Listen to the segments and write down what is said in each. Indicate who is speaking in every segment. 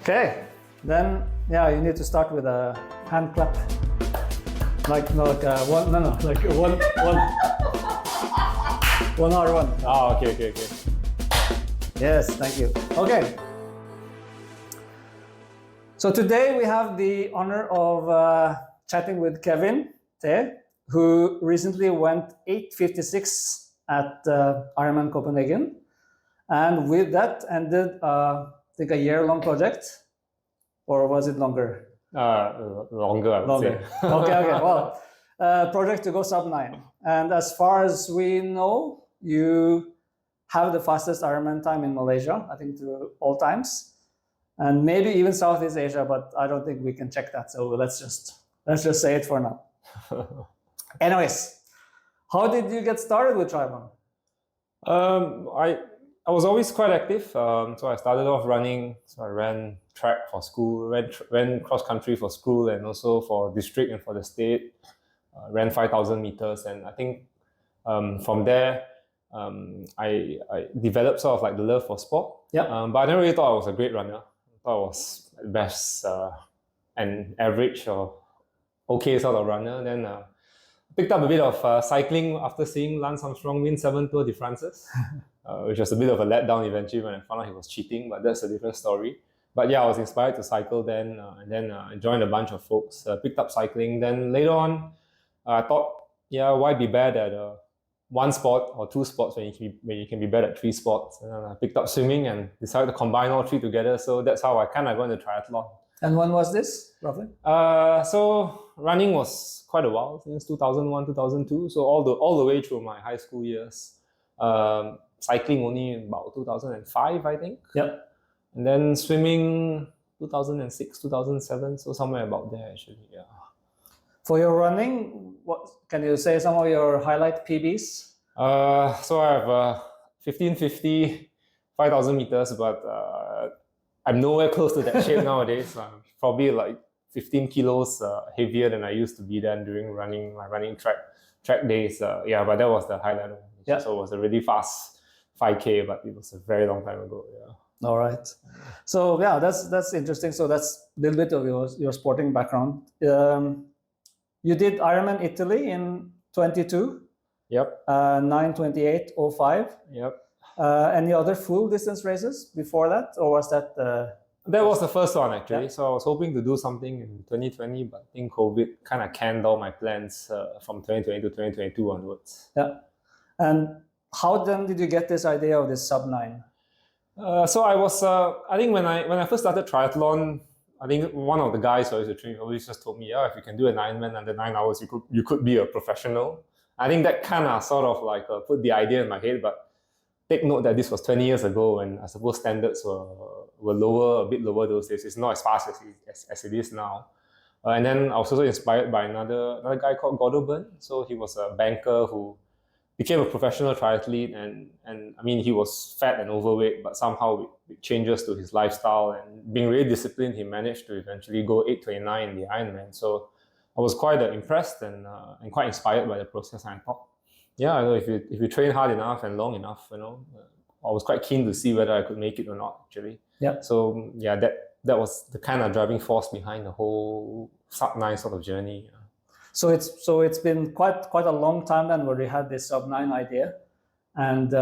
Speaker 1: Okay, then yeah, you need to start with a hand clap. Like no, like one, no, like one or one.
Speaker 2: Ah, okay.
Speaker 1: Yes, thank you. Okay. So today we have the honor of chatting with KY Teh, who recently went 8:56 at Ironman Copenhagen, and with that ended, I think, a year-long project, or was it longer?
Speaker 2: Longer, I would say.
Speaker 1: Okay. Well, project to go sub-9, and as far as we know, you have the fastest Ironman time in Malaysia, I think, through all times, and maybe even Southeast Asia, but I don't think we can check that. So let's just say it for now. Anyways, how did you get started with triathlon?
Speaker 2: I was always quite active. So I started off running. So I ran track for school, ran cross country for school, and also for district and for the state. Ran 5,000 meters, and I think from there I developed sort of like the love for sport.
Speaker 1: Yeah.
Speaker 2: But I never really thought I was a great runner. I thought I was at best an average or okay sort of runner. Then picked up a bit of cycling after seeing Lance Armstrong win 7 Tour de France's, which was a bit of a letdown eventually when I found out he was cheating, but that's a different story. But yeah, I was inspired to cycle then, and then I joined a bunch of folks, picked up cycling. Then later on, I thought, yeah, why be bad at one sport or two sports when you can be bad at 3 sports? And then I picked up swimming and decided to combine all 3 together. So that's how I kind of got into triathlon.
Speaker 1: And when was this, roughly?
Speaker 2: So running was quite a while, since 2001, 2002. So all the way through my high school years. Cycling only about 2005, I think.
Speaker 1: Yep.
Speaker 2: And then swimming 2006, 2007. So somewhere about there, actually. Yeah.
Speaker 1: For your running, what can you say some of your highlight PBs?
Speaker 2: So I have 1550, 5,000 meters, but I'm nowhere close to that shape nowadays. I'm probably like 15 kilos heavier than I used to be then during my running track days. Yeah, but that was the highlight.
Speaker 1: Yeah.
Speaker 2: So it was a really fast 5K, but it was a very long time ago. Yeah.
Speaker 1: All right. So yeah, that's interesting. So that's a little bit of your sporting background. You did Ironman Italy in 22.
Speaker 2: Yep.
Speaker 1: 9:28:05.
Speaker 2: Yep.
Speaker 1: Any other full distance races before that, or was that?
Speaker 2: That was the first one, actually.
Speaker 1: Yeah.
Speaker 2: So I was hoping to do something in 2020, but I think COVID kind of canned all my plans from 2020 to 2022 onwards.
Speaker 1: Yeah. And how then did you get this idea of this sub-9?
Speaker 2: So I was, I think when I first started triathlon, I think one of the guys who I used to train always just told me, yeah, if you can do an Ironman under 9 hours, you could be a professional. I think that kind of sort of like put the idea in my head, but take note that this was 20 years ago, and I suppose standards were lower, a bit lower those days. It's not as fast as it is now. And then I was also inspired by another guy called Gordo Byrne. So he was a banker who became a professional triathlete, and I mean, he was fat and overweight, but somehow with changes to his lifestyle and being really disciplined, he managed to eventually go 8:29 in the Ironman. So I was quite impressed and quite inspired by the process. And I thought, yeah, if you train hard enough and long enough, I was quite keen to see whether I could make it or not, actually.
Speaker 1: Yeah.
Speaker 2: So yeah, that was the kind of driving force behind the whole sub-9 sort of journey.
Speaker 1: So it's been quite a long time then where we had this sub-9 idea, and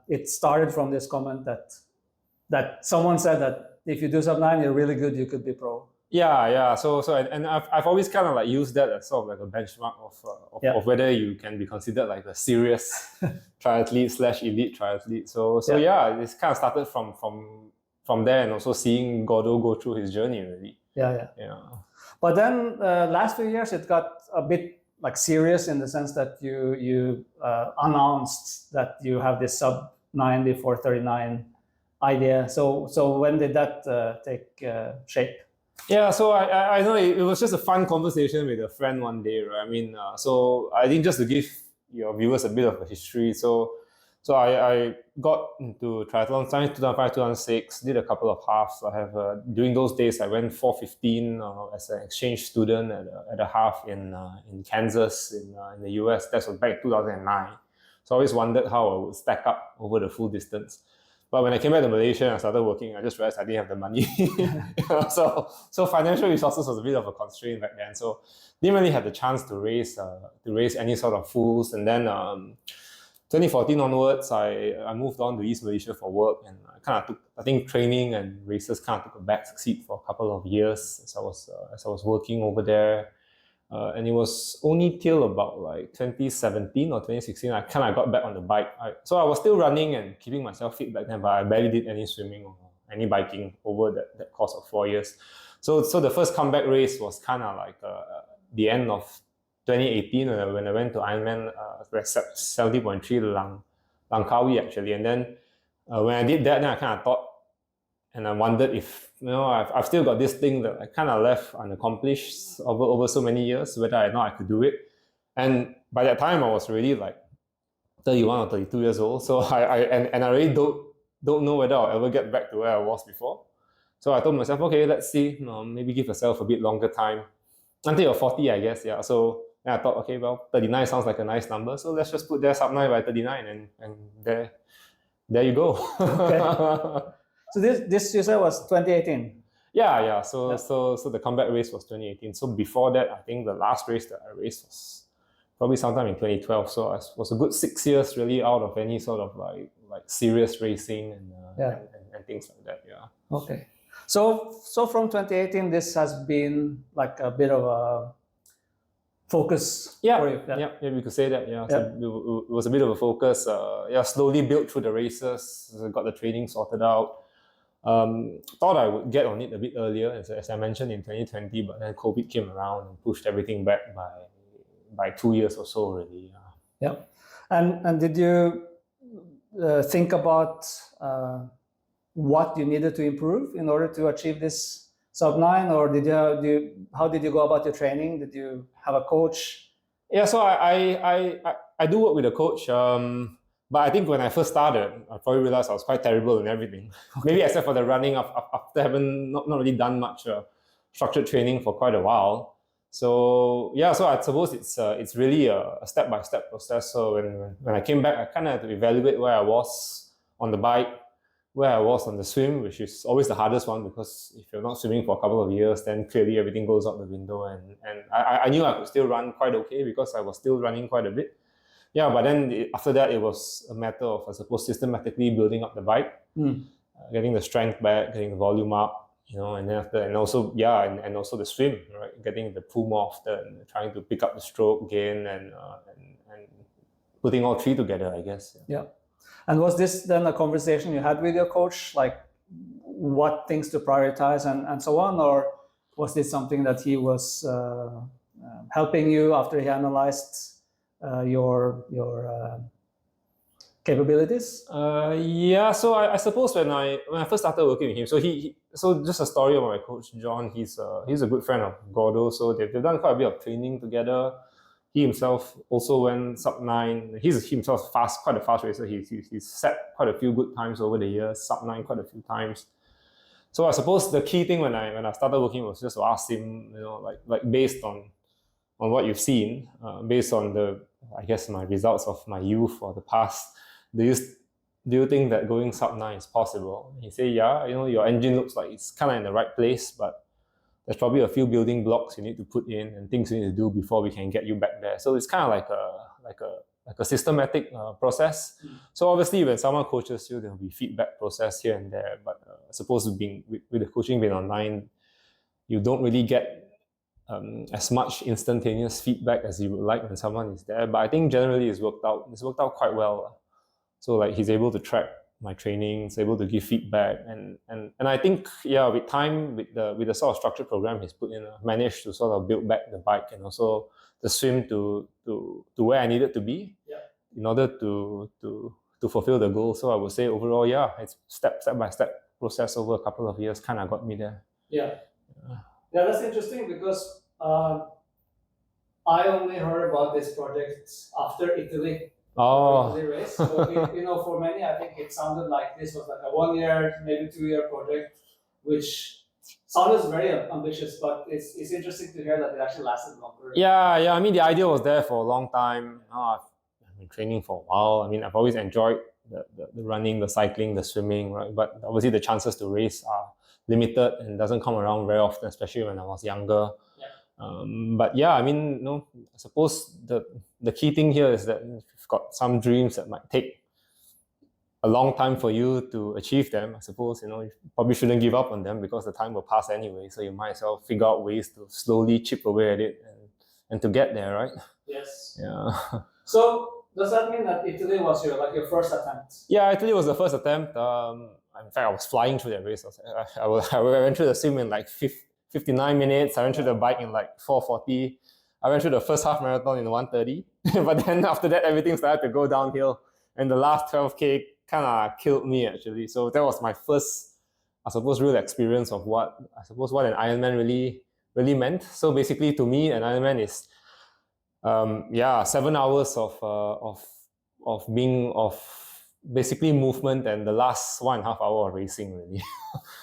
Speaker 1: it started from this comment that someone said that if you do sub-9, you're really good, you could be pro.
Speaker 2: Yeah. So and I've always kind of like used that as sort of like a benchmark of whether you can be considered like a serious triathlete / elite triathlete. So yeah, it's kind of started from there, and also seeing Gordo go through his journey really.
Speaker 1: Yeah. But then last few years it got a bit like serious in the sense that you announced that you have this sub-9 before 39 idea. So when did that take shape?
Speaker 2: Yeah, so I know it was just a fun conversation with a friend one day, right? I mean, so I think just to give your viewers a bit of a history. So I got into triathlon starting 2005, 2006, did a couple of halves. I have during those days I went 4:15 as an exchange student at a half in Kansas in the US. That was back in 2009. So I always wondered how I would stack up over the full distance. But when I came back to Malaysia and I started working, I just realized I didn't have the money. So financial resources was a bit of a constraint back then. So didn't really have the chance to raise any sort of fools. And then 2014 onwards, I moved on to East Malaysia for work, and I think training and races kind of took a back seat for a couple of years as I was working over there. And it was only till about like 2017 or 2016 I kind of got back on the bike. So I was still running and keeping myself fit back then, but I barely did any swimming or any biking over that course of 4 years. So the first comeback race was kind of like the end of 2018 when I went to Ironman 70.3 Langkawi actually. And then when I did that, then I kind of thought, and I wondered if, I've still got this thing that I kind of left unaccomplished over so many years, whether I know I could do it. And by that time, I was already like 31 or 32 years old. So I really don't know whether I'll ever get back to where I was before. So I told myself, okay, let's see, maybe give yourself a bit longer time until you're 40, I guess. Yeah. So I thought, okay, well, 39 sounds like a nice number. So let's just put there sub-9 by 39 and there you go.
Speaker 1: Okay. So this you said was 2018.
Speaker 2: Yeah. So the comeback race was 2018. So before that, I think the last race that I raced was probably sometime in 2012. So I was a good 6 years really out of any sort of like serious racing and things like that. Yeah.
Speaker 1: Okay. So from 2018, this has been like a bit of a focus for you.
Speaker 2: Yeah, we could say that. Yeah. So it was a bit of a focus. Slowly built through the races, got the training sorted out. Thought I would get on it a bit earlier, as I mentioned, in 2020, but then COVID came around and pushed everything back by 2 years or so already.
Speaker 1: Yeah. And did you think about what you needed to improve in order to achieve this sub-9, or how did you go about your training? Did you have a coach?
Speaker 2: Yeah, so I do work with a coach. But I think when I first started, I probably realized I was quite terrible in everything. Maybe except for the running, after having not really done much structured training for quite a while. So so I suppose it's really a step-by-step process. So when I came back, I kind of had to evaluate where I was on the bike, where I was on the swim, which is always the hardest one, because if you're not swimming for a couple of years, then clearly everything goes out the window. And I knew I could still run quite okay because I was still running quite a bit. Yeah, but then after that, it was a matter of, I suppose, systematically building up the bike, getting the strength back, getting the volume up, and then after, and also the swim, right? Getting the pull more often, trying to pick up the stroke gain, and putting all three together, I guess.
Speaker 1: Yeah. And was this then a conversation you had with your coach, like what things to prioritize and so on, or was this something that he was helping you after he analyzed your capabilities?
Speaker 2: So I suppose when I first started working with him, so just a story about my coach John. He's a good friend of Gordo, so they've done quite a bit of training together. He himself also went sub-9. He's himself quite a fast racer. He's set quite a few good times over the years, sub-9 quite a few times. So I suppose the key thing when I started working was just to ask him, like based on what you've seen, based on my results of my youth or the past, do you think that going sub-9 is possible? He said, yeah, your engine looks like it's kind of in the right place, but there's probably a few building blocks you need to put in and things you need to do before we can get you back there. So it's kind of like a systematic process. So obviously, when someone coaches you, there will be feedback process here and there. But I suppose with the coaching being online, you don't really get as much instantaneous feedback as you would like when someone is there. But I think generally it's worked out quite well. So like he's able to track my training, he's able to give feedback, and I think with time, with the sort of structured program he's put in, I've managed to sort of build back the bike and also the swim to where I needed to be in order to fulfill the goal. So I would say overall, it's step by step process over a couple of years kind of got me there.
Speaker 1: Yeah, that's interesting because I only heard about this project after Italy. Race. So for many, I think it sounded like this was like a 1 year, maybe 2 year project, which sounds very ambitious, but it's interesting to hear that it actually lasted longer.
Speaker 2: Yeah. I mean, the idea was there for a long time. I've been training for a while. I mean, I've always enjoyed the running, the cycling, the swimming, right? But obviously the chances to race are limited and doesn't come around very often, especially when I was younger. But yeah, I mean, I suppose the key thing here is that if you've got some dreams that might take a long time for you to achieve them, I suppose, you probably shouldn't give up on them because the time will pass anyway. So you might as well figure out ways to slowly chip away at it and to get there, right?
Speaker 1: Yes.
Speaker 2: Yeah.
Speaker 1: So does that mean that Italy was your first attempt?
Speaker 2: Yeah, Italy was the first attempt. In fact, I was flying through that race. I went through the swim in like 59 minutes. I went through the bike in like 4:40. I went through the first half marathon in 1:30. But then after that, everything started to go downhill. And the last 12K kind of killed me, actually. So that was my first, I suppose, real experience of what an Ironman really meant. So basically, to me, an Ironman is 7 hours of basically movement and the last 1.5 hour of racing, really.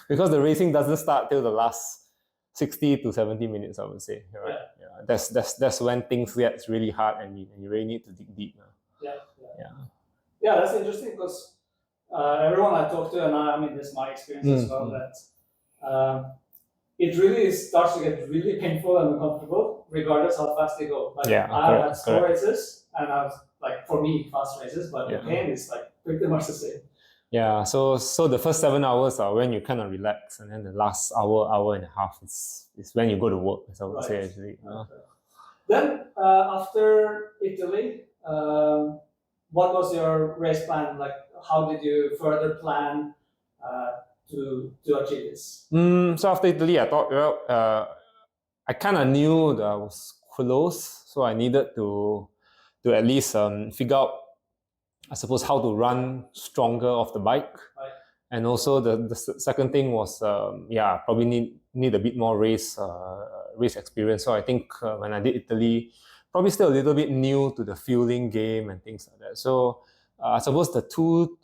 Speaker 2: Because the racing doesn't start till the last 60 to 70 minutes, I would say. Right? Yeah. That's when things get really hard and you really need to dig deep.
Speaker 1: Yeah, that's interesting because everyone I talk to, and I mean, this is my experience as well, that it really starts to get really painful and uncomfortable regardless how fast they go. Like, I had slow races, and I was like, for me, fast races, but the pain is like pretty much the same.
Speaker 2: Yeah, so the first 7 hours are when you kind of relax, and then the last hour and a half is when you go to work, as I would say, actually.
Speaker 1: Then after Italy, what was your race plan? Like, how did you further plan to achieve this?
Speaker 2: So after Italy, I thought, I kind of knew that I was close, so I needed to at least figure out, I suppose, how to run stronger off the bike.
Speaker 1: Right.
Speaker 2: And also the second thing was, probably need a bit more race experience. So I think when I did Italy, probably still a little bit new to the fueling game and things like that. So I suppose the two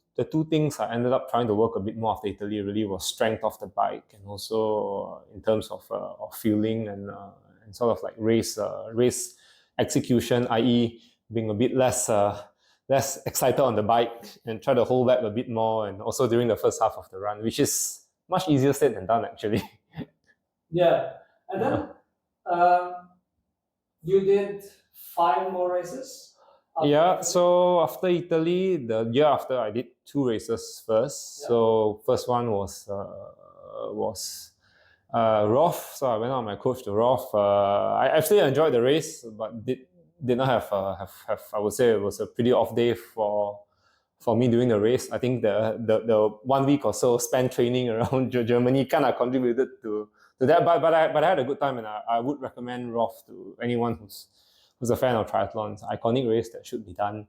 Speaker 2: things I ended up trying to work a bit more after Italy really was strength of the bike, and also in terms of fueling and sort of like race execution, i.e. being a bit less excited on the bike and try to hold back a bit more, and also during the first half of the run, which is much easier said than done, actually.
Speaker 1: Yeah, and then you did 5 more races?
Speaker 2: So after Italy, the year after, I did 2 races first. Yeah. So first one was Roth. So I went on my coach to Roth. I actually enjoyed the race, but did not have I would say it was a pretty off day for me during the race. I think the 1 week or so spent training around Germany kind of contributed to that. But I had a good time, and I would recommend Roth to anyone who's a fan of triathlons. Iconic race that should be done.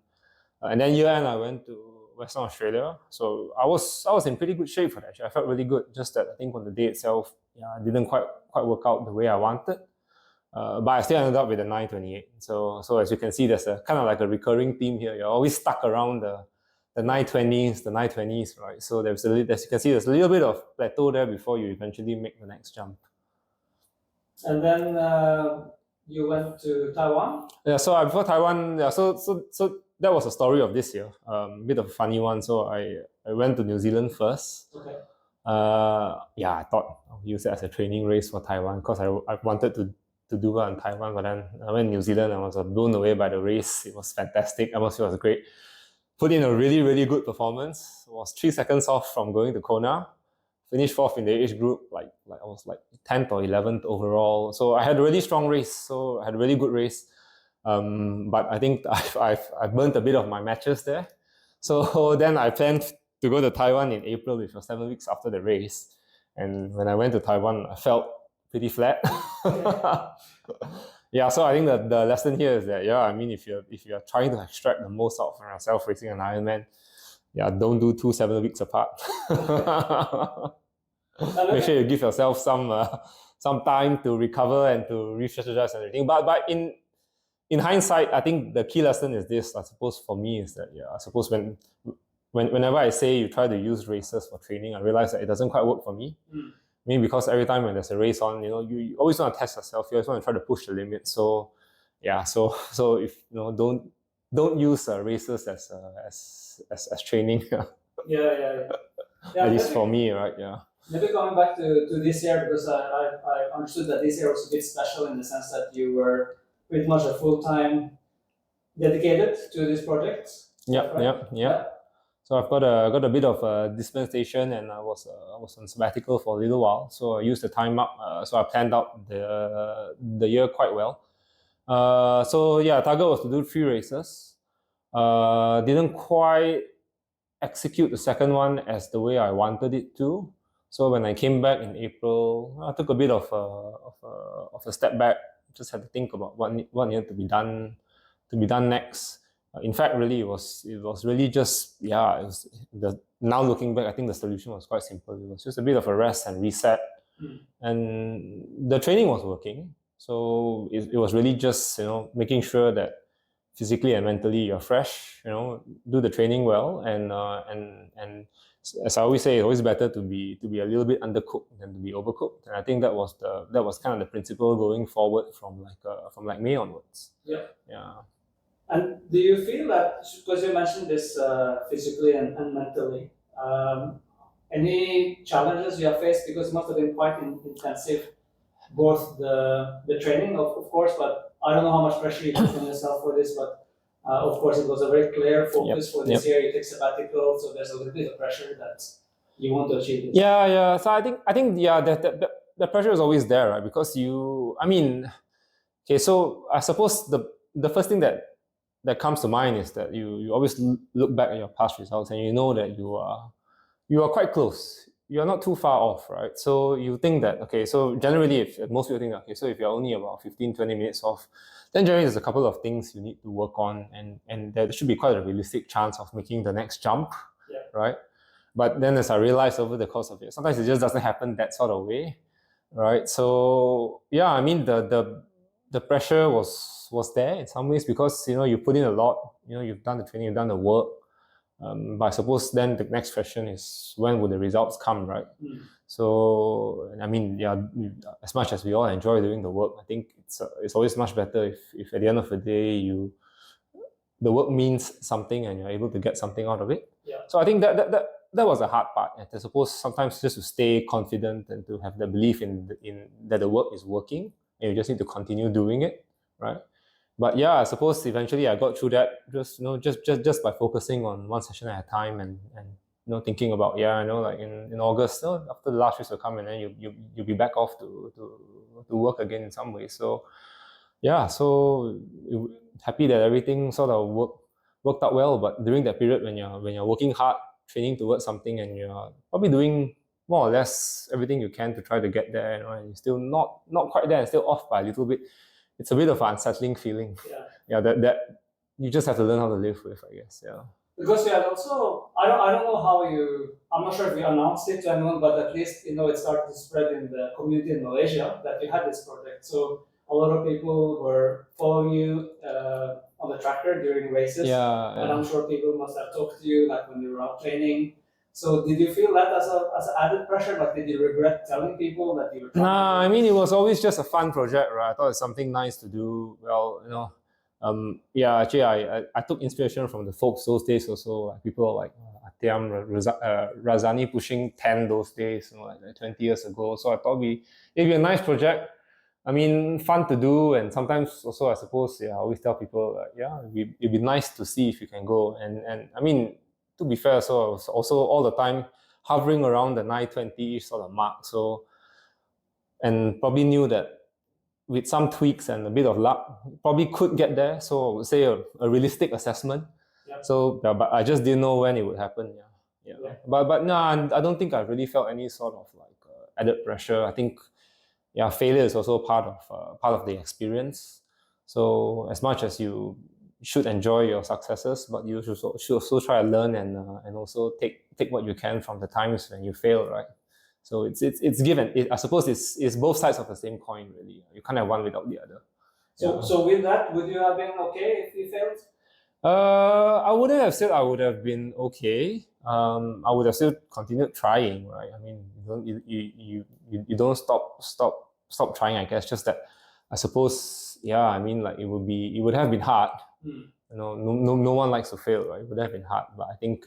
Speaker 2: And then year end, I went to Western Australia. So I was in pretty good shape for that. I felt really good. Just that I think on the day itself, I didn't quite work out the way I wanted. But I still ended up with a 9:28. So as you can see, there's a kind of like a recurring theme here. You're always stuck around the 9:20s, right? So as you can see, there's a little bit of plateau there before you eventually make the next jump. And
Speaker 1: then you went to Taiwan?
Speaker 2: Yeah, so before Taiwan, so that was a story of this year. A bit of a funny one. So I went to New Zealand first.
Speaker 1: Okay.
Speaker 2: I thought I'll use it as a training race for Taiwan because I wanted to do well in Taiwan, but then I went to New Zealand and I was blown away by the race. It was fantastic. Atmosphere was great. Put in a really, really good performance. It was 3 seconds off from going to Kona. Finished 4th in the age group, like I was like 10th or 11th overall. So I had a really strong race. So I had a really good race. But I think I've burnt a bit of my matches there. So then I planned to go to Taiwan in April, which was 7 weeks after the race. And when I went to Taiwan, I felt pretty flat. Yeah, so I think the lesson here is that, I mean, if you're trying to extract the most out of yourself racing an Ironman, don't do 2 7 weeks apart. Make sure you give yourself some time to recover and to re-strategize and everything. But in hindsight, I think the key lesson is this, I suppose, for me, is that, I suppose whenever I say you try to use races for training, I realize that it doesn't quite work for me. I mean, because every time when there's a race on, you always want to test yourself. You always want to try to push the limit. So, so if, don't don't use races as training.
Speaker 1: Yeah.
Speaker 2: At least for me, right? Yeah.
Speaker 1: Maybe coming back to this year, because I understood that this year was a bit special in the sense that you were pretty much a full-time dedicated to this project.
Speaker 2: Yeah. So I've got a bit of a dispensation, and I was on sabbatical for a little while. So I used the time up. So I planned out the year quite well. So yeah, target was to do 3 races. Didn't quite execute the second one as the way I wanted it to. So when I came back in April, I took a bit of a step back. Just had to think about what needed to be done next. In fact, really, it was really just it was now looking back, I think the solution was quite simple. It was just a bit of a rest and reset, and the training was working. So it was really just making sure that physically and mentally you're fresh. Do the training well, and as I always say, it's always better to be a little bit undercooked than to be overcooked. And I think that was kind of the principle going forward from May onwards.
Speaker 1: Yeah.
Speaker 2: Yeah.
Speaker 1: And do you feel that, because you mentioned this physically and mentally, any challenges you have faced, because it must have been quite intensive, both the training of course, but I don't know how much pressure you put on yourself for this, but of course it was a very clear focus for this year. You take sabbatical, so there's a little bit of pressure that you want to achieve this.
Speaker 2: Yeah. So I think the pressure is always there, right? Because so I suppose the first thing that comes to mind is that you always look back at your past results, and you know that you are quite close. You're not too far off, right? So you think that, okay, so generally, if most people think, okay, so if you're only about 15-20 minutes off, then generally there's a couple of things you need to work on, and there should be quite a realistic chance of making the next jump, right? But then as I realized over the course of it, sometimes it just doesn't happen that sort of way, right? So yeah, I mean, the pressure was there in some ways, because you put in a lot, you've done the training, you've done the work. But I suppose then the next question is, when will the results come, right? So I mean, yeah, as much as we all enjoy doing the work, I think it's always much better if at the end of the day the work means something and you're able to get something out of it. So I think that was the hard part. And I suppose sometimes just to stay confident and to have the belief in that the work is working, and you just need to continue doing it, right? But yeah, I suppose eventually I got through that just by focusing on one session at a time, and thinking about like in August, after the last race will come, and then you'll be back off to work again in some way. So yeah, so happy that everything sort of worked out well. But during that period when you're working hard, training towards something, and you're probably doing more or less everything you can to try to get there, and you're still not quite there and still off by a little bit, it's a bit of an unsettling feeling. That you just have to learn how to live with, I guess. Yeah.
Speaker 1: Because we had also, I don't know how I'm not sure if you announced it to anyone, but at least it started to spread in the community in Malaysia that you had this project. So a lot of people were following you on the tracker during races. And I'm sure people must have talked to you like when you were out training. So did you feel that as an added pressure? Like, did you regret telling people that you were trying?
Speaker 2: Nah, I mean, it was always just a fun project, right? I thought it's something nice to do. Well, actually, I took inspiration from the folks those days also. Like people like Atiam, Razani pushing 10 those days, like 20 years ago. So I thought it'd be a nice project. I mean, fun to do, and sometimes also, I suppose, I always tell people, it'd be nice to see if you can go. And I mean, to be fair, so I was also all the time hovering around the 9:20 sort of mark. So, and probably knew that with some tweaks and a bit of luck, probably could get there. So I would say a realistic assessment. So, but I just didn't know when it would happen. But no, I don't think I really felt any sort of like added pressure. I think, failure is also part of the experience. So as much as you should enjoy your successes, but you should also try to learn and also take what you can from the times when you fail, right? So it's given. I suppose it's both sides of the same coin, really. You can't have one without the other.
Speaker 1: So with that, would you have been okay if you failed?
Speaker 2: I wouldn't have said I would have been okay. I would have still continued trying, right? I mean, you don't stop trying, I guess. Just that, I suppose, I mean, like it would have been hard. No one likes to fail, right? It would have been hard, but I think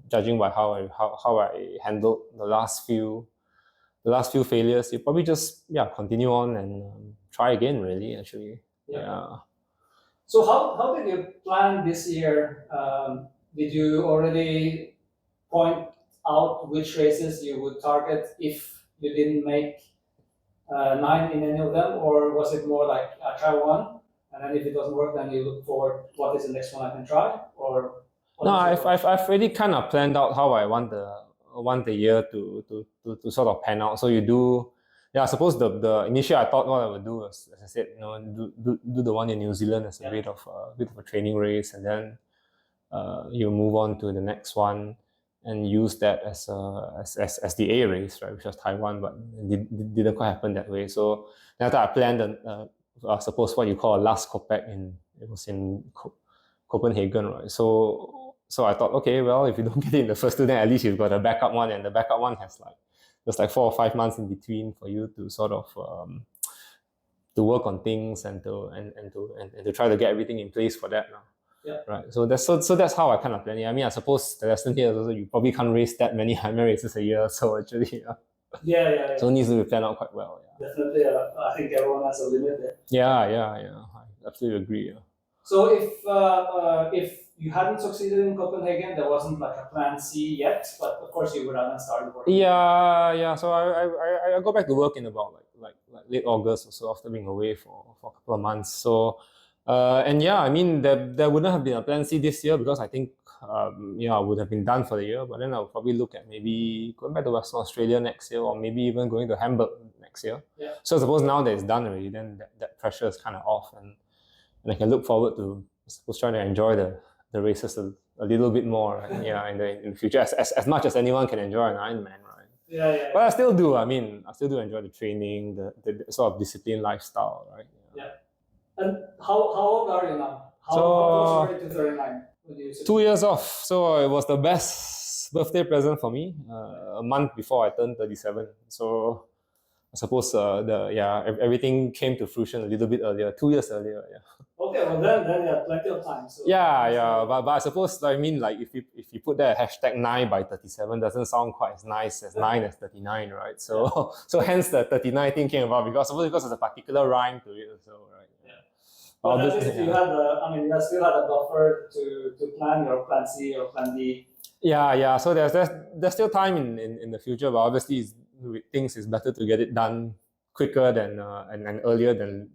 Speaker 2: judging by how I handled the last few failures, you probably just continue on and try again. Really, actually, yeah.
Speaker 1: So how did you plan this year? Did you already point out which races you would target if you didn't make 9 in any of them, or was it more like I try one, and then if it doesn't work, then you look forward what is the next one I can try, or?
Speaker 2: No, I've already kind of planned out how I want the year to sort of pan out. So you do, I suppose the initially I thought what I would do was, as I said, do the one in New Zealand as a bit of a training race, and then you move on to the next one and use that as the A race, right, which was Taiwan, but it didn't quite happen that way. So then after I planned, I suppose what you call a last Copec it was in Copenhagen, right? So I thought, okay, well, if you don't get it in the first two, then at least you've got a backup one, and the backup one has there's 4 or 5 months in between for you to sort of to work on things and to try to get everything in place for that now.
Speaker 1: Yeah.
Speaker 2: Right. So that's how I kind of plan it. I mean, I suppose the lesson here is also you probably can't race that many Ironman races a year. So actually, so it needs to be planned out quite well. Yeah.
Speaker 1: Definitely, I think everyone has a limit there.
Speaker 2: Yeah. I absolutely agree. Yeah.
Speaker 1: So if you hadn't succeeded in Copenhagen, there wasn't like a plan C yet, but of course you would have started working.
Speaker 2: Yeah. So I go back to work in about like late August or so after being away for a couple of months. So and I mean there wouldn't have been a plan C this year because I think I would have been done for the year. But then I'll probably look at maybe going back to Western Australia next year, or maybe even going to Hamburg next year.
Speaker 1: Yeah.
Speaker 2: So I suppose now that it's done already, then that pressure is kind of off, and I can look forward to trying to enjoy the races a little bit more, right? in the future, as much as anyone can enjoy an Ironman, right?
Speaker 1: Yeah.
Speaker 2: But I still do. I mean, I still do enjoy the training, the sort of disciplined lifestyle, right?
Speaker 1: Yeah. And how old are you now? How close are you to 39?
Speaker 2: 2 years off. So it was the best birthday present for me. A month before I turned 37. So I suppose everything came to fruition a little bit earlier, 2 years earlier. Yeah.
Speaker 1: Okay, well then you have plenty of time. So
Speaker 2: but I suppose I mean like if you put that hashtag 9 by 37 doesn't sound quite as nice as 9 as 39, right? So so hence the 39 thing came about because there's a particular rhyme to it, so right.
Speaker 1: But at least you had still had a buffer to plan your plan C or plan D.
Speaker 2: Yeah. So there's still time in the future, but obviously things is better to get it done quicker than and earlier than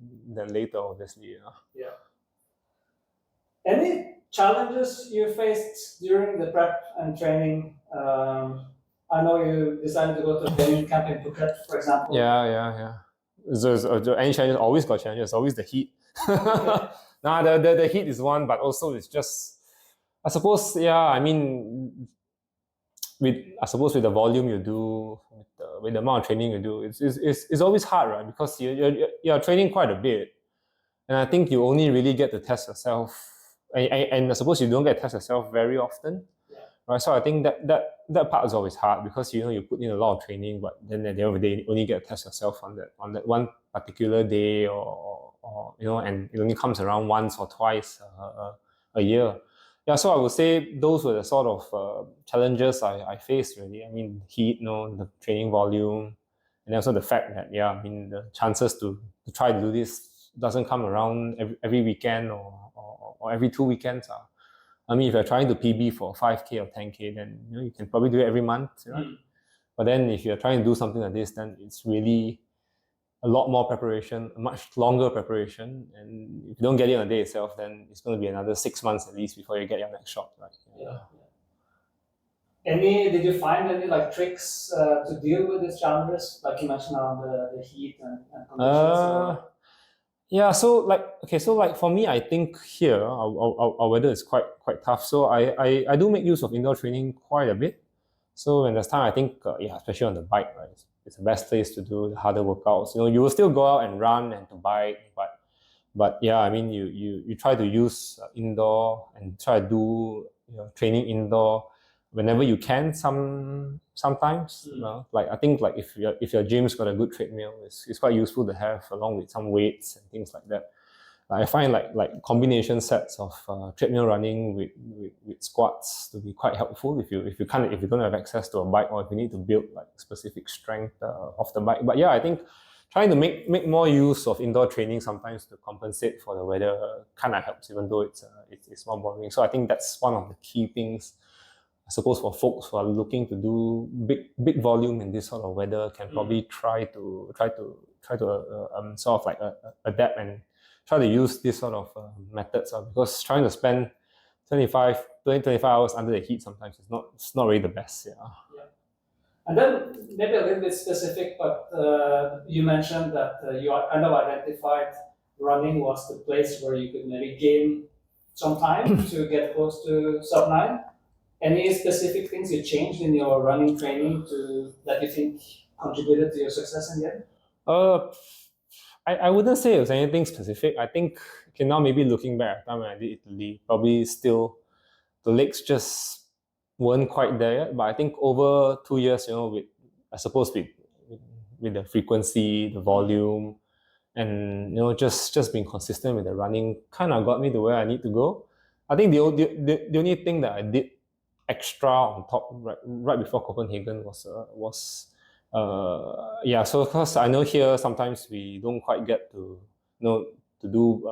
Speaker 2: later, obviously.
Speaker 1: Yeah. Any challenges you faced during the prep and training? I know you decided to go to a training camp in Phuket, for example.
Speaker 2: Yeah. So any challenges? Always got challenges. Always the heat. The heat is one, but also it's just, I suppose, I mean, with the volume you do, with the amount of training you do, it's always hard, right? Because you're training quite a bit, and I think you only really get to test yourself, and I suppose you don't get to test yourself very often, right? So I think that part is always hard because you put in a lot of training, but then at the end of the day, you only get to test yourself on that one particular day, or and it only comes around once or twice a year. Yeah, so I would say those were the sort of challenges I faced, really. I mean, heat, the training volume, and also the fact that, I mean, the chances to try to do this doesn't come around every weekend or every 2 weekends. I mean, if you're trying to PB for 5K or 10K, then you can probably do it every month, right? But then if you're trying to do something like this, then it's really a lot more preparation, a much longer preparation, and if you don't get it on the day itself, then it's going to be another 6 months at least before you get your next shot, right?
Speaker 1: Yeah. Did you find any tricks to deal with these challenges, like you mentioned around the heat and conditions?
Speaker 2: So for me, I think here our weather is quite tough. So I do make use of indoor training quite a bit. So when there's time, I think especially on the bike, right? It's the best place to do the harder workouts. You will still go out and run and to bike, but I mean you try to use indoor and try to do training indoor whenever you can. Sometimes, I think if your gym's got a good treadmill, it's quite useful to have along with some weights and things like that. I find like combination sets of treadmill running with squats to be quite helpful if you don't have access to a bike, or if you need to build like specific strength of the bike. But yeah, I think trying to make more use of indoor training sometimes to compensate for the weather kind of helps, even though it's more boring. So I think that's one of the key things, I suppose, for folks who are looking to do big volume in this sort of weather, can probably try to sort of like adapt and try to use this sort of methods, because trying to spend 25 hours under the heat sometimes it's not really the best. Yeah.
Speaker 1: And then maybe a little bit specific, but you mentioned that you kind of identified running was the place where you could maybe gain some time to get close to sub 9. Any specific things you changed in your running training that you think contributed to your success in the end?
Speaker 2: I wouldn't say it was anything specific. I think, okay, now maybe looking back at the time when I did Italy, probably still the legs just weren't quite there yet. But I think over 2 years, with the frequency, the volume, and just being consistent with the running, kind of got me to where I need to go. I think the only thing that I did extra on top right before Copenhagen was so because I know here sometimes we don't quite get to do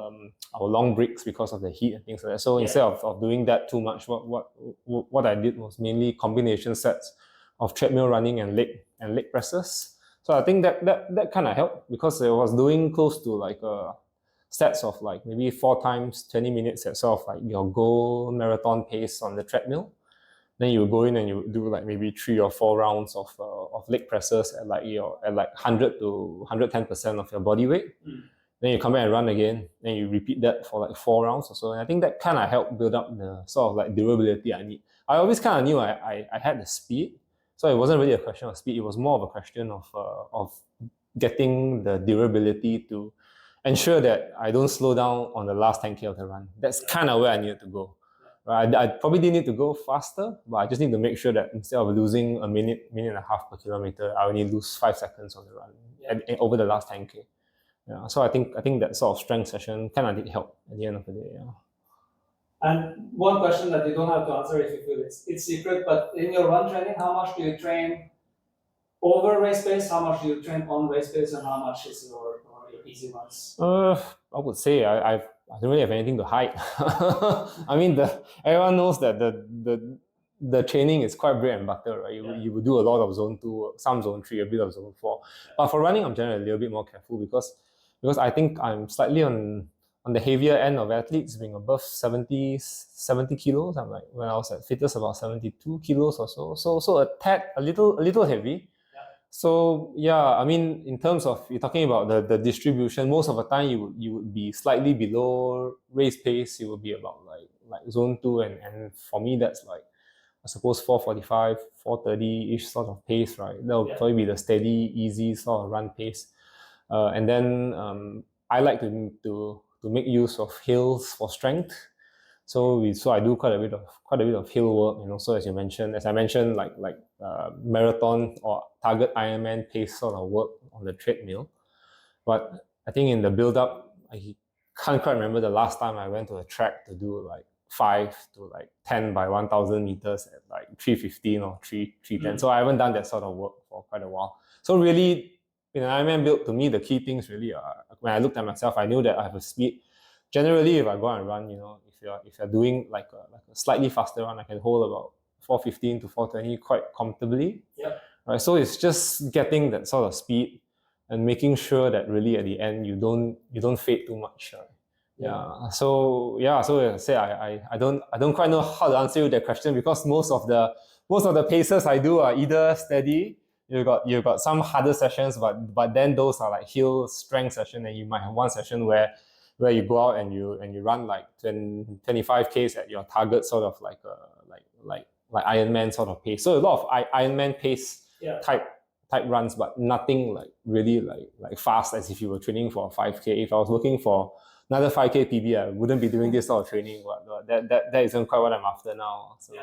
Speaker 2: our long breaks because of the heat and things like that. So instead of doing that too much, what I did was mainly combination sets of treadmill running and leg presses. So I think that kind of helped, because I was doing close to like sets of like maybe 4 times 20 minutes at sort of like your goal marathon pace on the treadmill. Then you go in and you do like maybe 3 or 4 rounds of leg presses at like 100 to 110% of your body weight. Then you come back and run again. Then you repeat that for like 4 rounds or so. And I think that kind of helped build up the sort of like durability I need. I always kind of knew I had the speed, so it wasn't really a question of speed. It was more of a question of getting the durability to ensure that I don't slow down on the last 10K of the run. That's kind of where I needed to go. I probably didn't need to go faster, but I just need to make sure that instead of losing a minute and a half per kilometer, I only lose 5 seconds on the run over the last 10K. Yeah, so I think that sort of strength session kind of did help at the end of the day. Yeah.
Speaker 1: And one question that you don't have to answer if you feel it's secret, but in your run training, how much do you train over race pace? How much do you train on race pace, and how much is your easy runs?
Speaker 2: I would say I don't really have anything to hide. I mean, everyone knows that the training is quite bread and butter, right? You would do a lot of zone 2, some zone 3, a bit of zone 4. But for running, I'm generally a little bit more careful because I think I'm slightly on the heavier end of athletes, being above 70 kilos. I'm like, when I was at fittest, about 72 kilos or so. So a little heavy. So yeah, I mean, in terms of, you're talking about the distribution, most of the time you would be slightly below race pace. You would be about like zone 2, and for me that's like, I suppose 4:45, 4:30-ish sort of pace, right? That would probably be the steady, easy sort of run pace. And then I like to make use of hills for strength. So I do quite a bit of hill work, So as I mentioned, like marathon or target Ironman pace sort of work on the treadmill. But I think in the build up, I can't quite remember the last time I went to a track to do like 5 to like 10 by 1,000 meters at like 3:15 or 3:10. So I haven't done that sort of work for quite a while. So really, in an Ironman build, to me, the key things really are, when I looked at myself, I knew that I have a speed. Generally, if I go and run, if you're doing like a slightly faster run, I can hold about 4:15 to 4:20 quite comfortably. Right. So it's just getting that sort of speed and making sure that really at the end you don't fade too much. So as I say, I don't quite know how to answer you that question, because most of the paces I do are either steady. You've got some harder sessions, but then those are like hill strength session, and you might have one session where you go out and you run like 25 Ks at your target, sort of like Ironman sort of pace. So a lot of Ironman pace type runs, but nothing like really like fast as if you were training for a 5K. If I was looking for another 5K PB, I wouldn't be doing this sort of training. But that isn't quite what I'm after now. So,